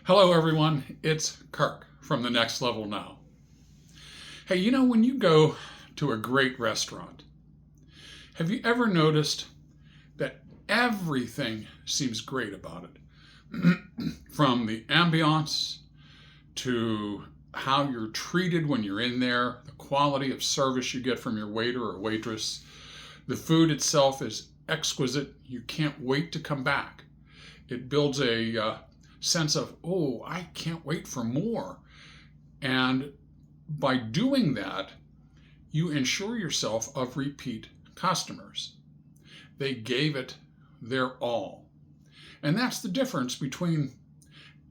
Hello, everyone. It's Kirk from The Next Level Now. Hey, when you go to a great restaurant, have you ever noticed that everything seems great about it? From the ambiance to how you're treated when you're in there, the quality of service you get from your waiter or waitress. The food itself is exquisite. You can't wait to come back. It builds a sense of, oh, I can't wait for more. And by doing that, you ensure yourself of repeat customers. They gave it their all. And that's the difference between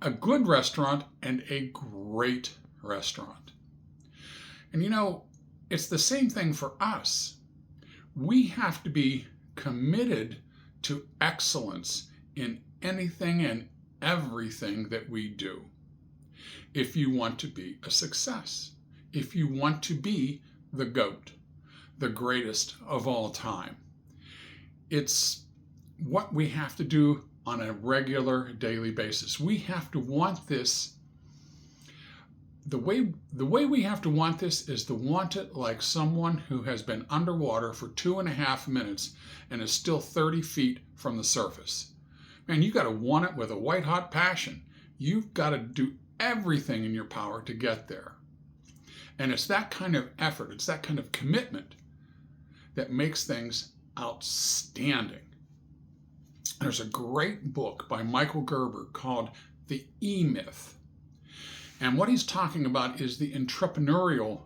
a good restaurant and a great restaurant. And it's the same thing for us. We have to be committed to excellence in anything and everything that we do. If you want to be a success, if you want to be the GOAT, the greatest of all time, it's what we have to do on a regular daily basis. We have to want this. The way we have to want this is to want it like someone who has been underwater for 2.5 minutes and is still 30 feet from the surface. Man, you got to want it with a white hot passion. You've got to do everything in your power to get there. And it's that kind of effort, it's that kind of commitment that makes things outstanding. There's a great book by Michael Gerber called The E-Myth. And what he's talking about is the entrepreneurial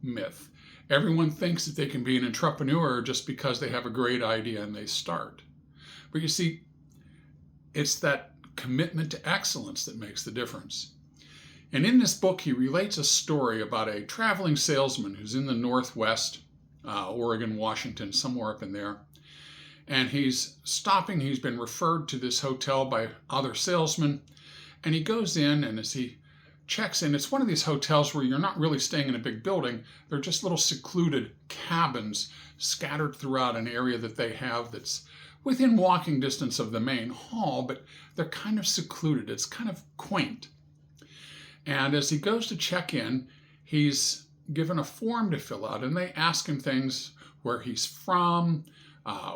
myth. Everyone thinks that they can be an entrepreneur just because they have a great idea and they start. But you see, it's that commitment to excellence that makes the difference. And in this book, he relates a story about a traveling salesman who's in the Northwest, Oregon, Washington, somewhere up in there. And he's stopping. He's been referred to this hotel by other salesmen. And he goes in, and as he checks in, it's one of these hotels where you're not really staying in a big building. They're just little secluded cabins scattered throughout an area that they have that's within walking distance of the main hall, but they're kind of secluded. It's kind of quaint. And as he goes to check in, he's given a form to fill out, and they ask him things: where he's from,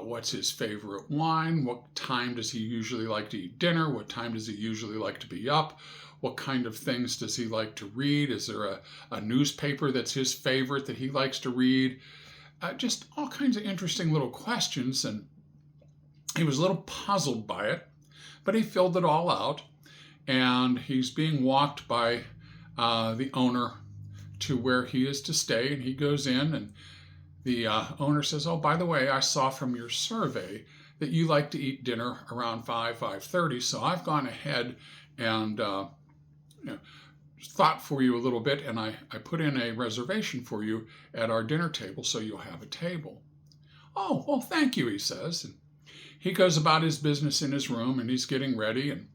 what's his favorite wine, what time does he usually like to eat dinner, what time does he usually like to be up, what kind of things does he like to read, is there a newspaper that's his favorite that he likes to read, just all kinds of interesting little questions. And he was a little puzzled by it, but he filled it all out. And he's being walked by the owner to where he is to stay. And he goes in, and the owner says, oh, by the way, I saw from your survey that you like to eat dinner around 5:30. So I've gone ahead and thought for you a little bit, and I put in a reservation for you at our dinner table so you'll have a table. Oh, well, thank you, he says. And he goes about his business in his room, and he's getting ready, and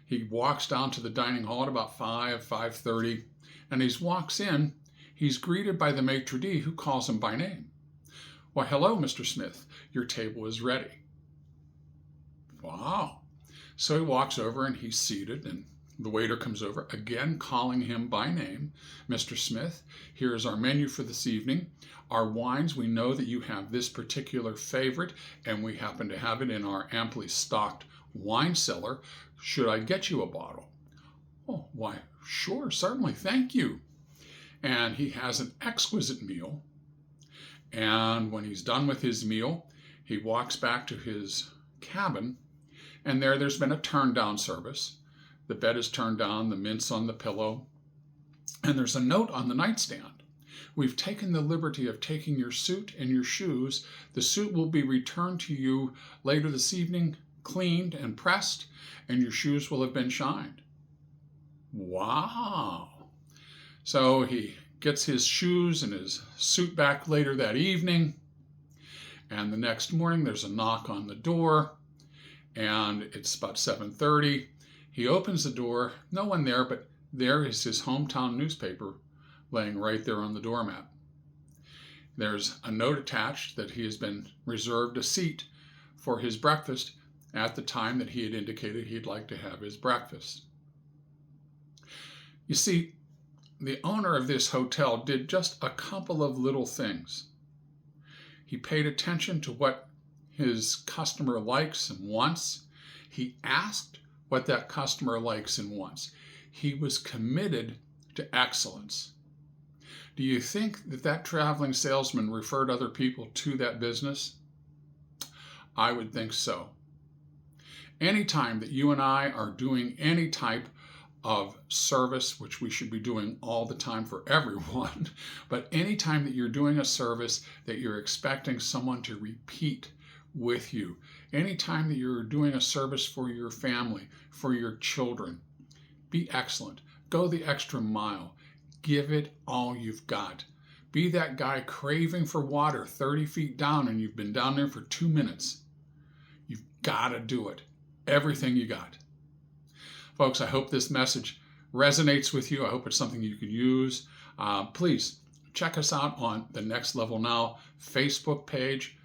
he walks down to the dining hall at about 5:30, and as he walks in, he's greeted by the maitre d' who calls him by name. Why, hello, Mr. Smith, your table is ready. Wow. So he walks over, and he's seated, and the waiter comes over, again calling him by name. Mr. Smith, here is our menu for this evening. Our wines, we know that you have this particular favorite, and we happen to have it in our amply stocked wine cellar. Should I get you a bottle? Oh, why, sure, certainly, thank you. And he has an exquisite meal. And when he's done with his meal, he walks back to his cabin, and there's been a turn-down service. The bed is turned down, the mint's on the pillow, and there's a note on the nightstand. We've taken the liberty of taking your suit and your shoes. The suit will be returned to you later this evening, cleaned and pressed, and your shoes will have been shined. Wow. So he gets his shoes and his suit back later that evening, and the next morning there's a knock on the door, and it's about 7:30. He opens the door, no one there, but there is his hometown newspaper laying right there on the doormat. There's a note attached that he has been reserved a seat for his breakfast at the time that he had indicated he'd like to have his breakfast. You see, the owner of this hotel did just a couple of little things. He paid attention to what his customer likes and wants. He asked what that customer likes and wants. He was committed to excellence. Do you think that that traveling salesman referred other people to that business? I would think so. Anytime that you and I are doing any type of service, which we should be doing all the time for everyone, but anytime that you're doing a service that you're expecting someone to repeat with you, anytime that you're doing a service for your family, for your children, be excellent. Go the extra mile. Give it all you've got. Be that guy craving for water 30 feet down and you've been down there for 2 minutes. You've got to do it. Everything you got. Folks, I hope this message resonates with you. I hope it's something you can use. Please check us out on the Next Level Now Facebook page.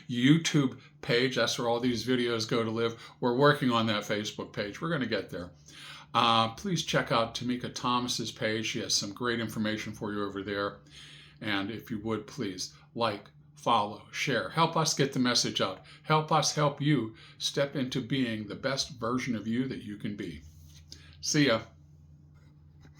YouTube page. That's where all these videos go to live. We're working on that Facebook page. We're going to get there. Please check out Tamika Thomas's page. She has some great information for you over there. And if you would, please like, follow, share. Help us get the message out. Help us help you step into being the best version of you that you can be. See ya.